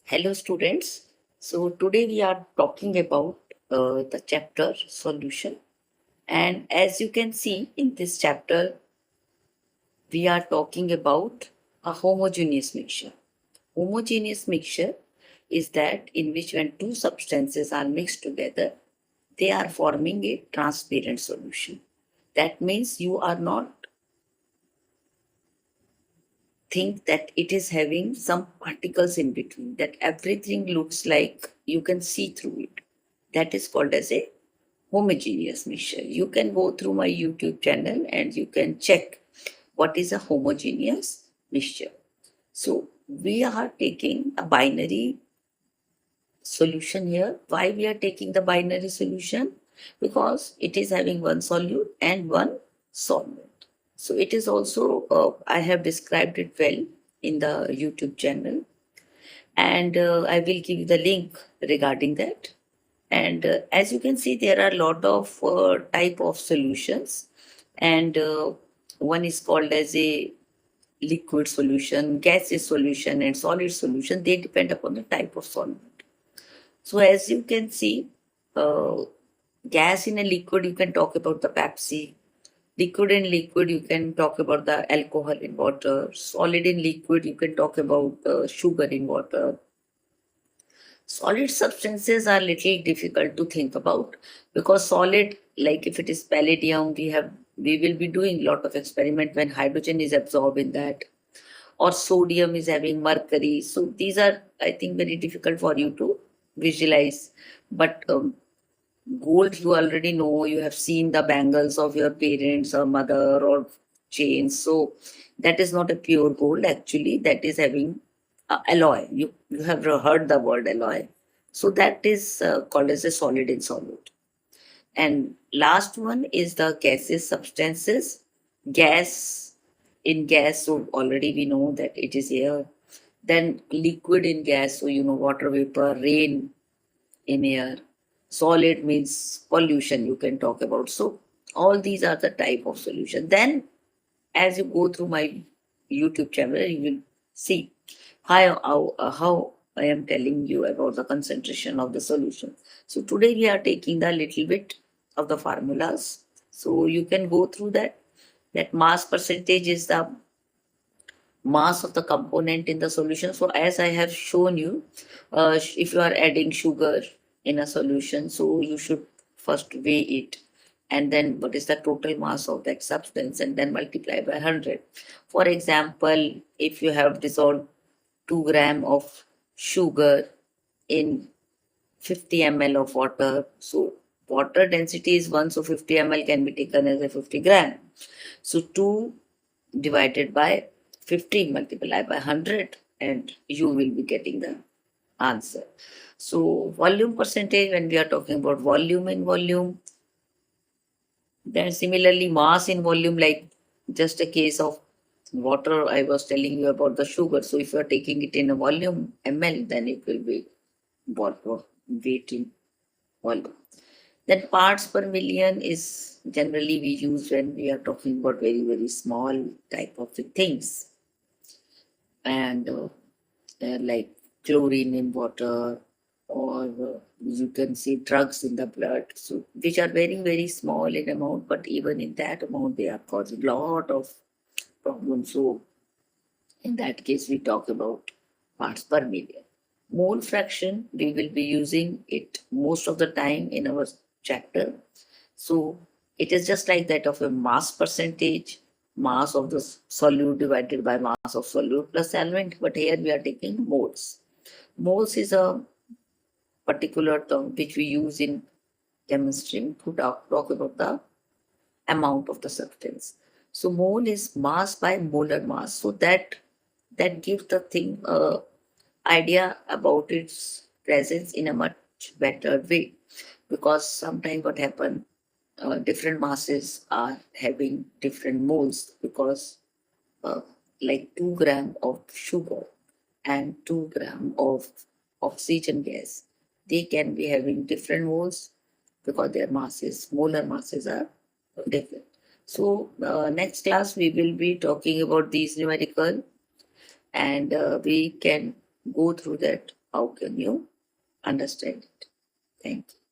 Hello, students. So, today we are talking about the chapter solution. And as you can see in this chapter, we are talking about a homogeneous mixture. Homogeneous mixture is that in which when two substances are mixed together, they are forming a transparent solution. That means you are not think that it is having some particles in between, that everything looks like you can see through it. That is called as a homogeneous mixture. You can go through my YouTube channel and you can check what is a homogeneous mixture. So we are taking a binary solution here. Why we are taking the binary solution? Because it is having one solute and one solvent. So it is also, I have described it well in the YouTube channel, and I will give you the link regarding that. And as you can see, there are a lot of type of solutions, and one is called as a liquid solution, gaseous solution, and solid solution. They depend upon the type of solvent. So as you can see, uh, gas in a liquid, you can talk about the Pepsi. Liquid in liquid, you can talk about the alcohol in water. Solid in liquid, you can talk about sugar in water. Solid substances are little difficult to think about because solid, like if it is palladium, we will be doing lot of experiment when hydrogen is absorbed in that, or sodium is having mercury. So these are, I think, very difficult for you to visualize. But gold, you already know. You have seen the bangles of your parents or mother or chains. So that is not a pure gold. Actually, that is having alloy. You have heard the word alloy. So that is called as a solid in solute. And last one is the gaseous substances. Gas in gas, so already we know that it is air. Then liquid in gas, so you know water vapor, rain in air. Solid means pollution, you can talk about. So all these are the type of solution. Then as you go through my YouTube channel, you will see how I am telling you about the concentration of the solution. So today we are taking the little bit of the formulas. So you can go through that. That mass percentage is the mass of the component in the solution. So as I have shown you, if you are adding sugar in a solution, so you should first weigh it, and then what is the total mass of that substance, and then multiply by 100. For example, if you have dissolved 2 gram of sugar in 50 ml of water, so water density is 1, so 50 ml can be taken as a 50 gram. So 2 divided by 50 multiplied by 100, and you will be getting the answer. So volume percentage, when we are talking about volume in volume, then similarly mass in volume, like just a case of water I was telling you about the sugar. So if you are taking it in a volume ml, then it will be what weight in volume. Then parts per million is generally we use when we are talking about very very small type of things, and like chlorine in water, or you can see drugs in the blood, so which are very very small in amount, but even in that amount they are causing lot of problems. So in that case we talk about parts per million. Mole fraction, we will be using it most of the time in our chapter. So it is just like that of a mass percentage, mass of the solute divided by mass of solute plus solvent, but here we are taking moles. Moles is a particular term which we use in chemistry to talk about the amount of the substance. So mole is mass by molar mass. So that gives the thing a idea about its presence in a much better way, because sometimes what happen, different masses are having different moles, because uh, like 2 gram of sugar and 2 gram of oxygen gas, they can be having different moles because their masses, molar masses are different. So next class we will be talking about these numerical, and we can go through that how can you understand it? Thank you.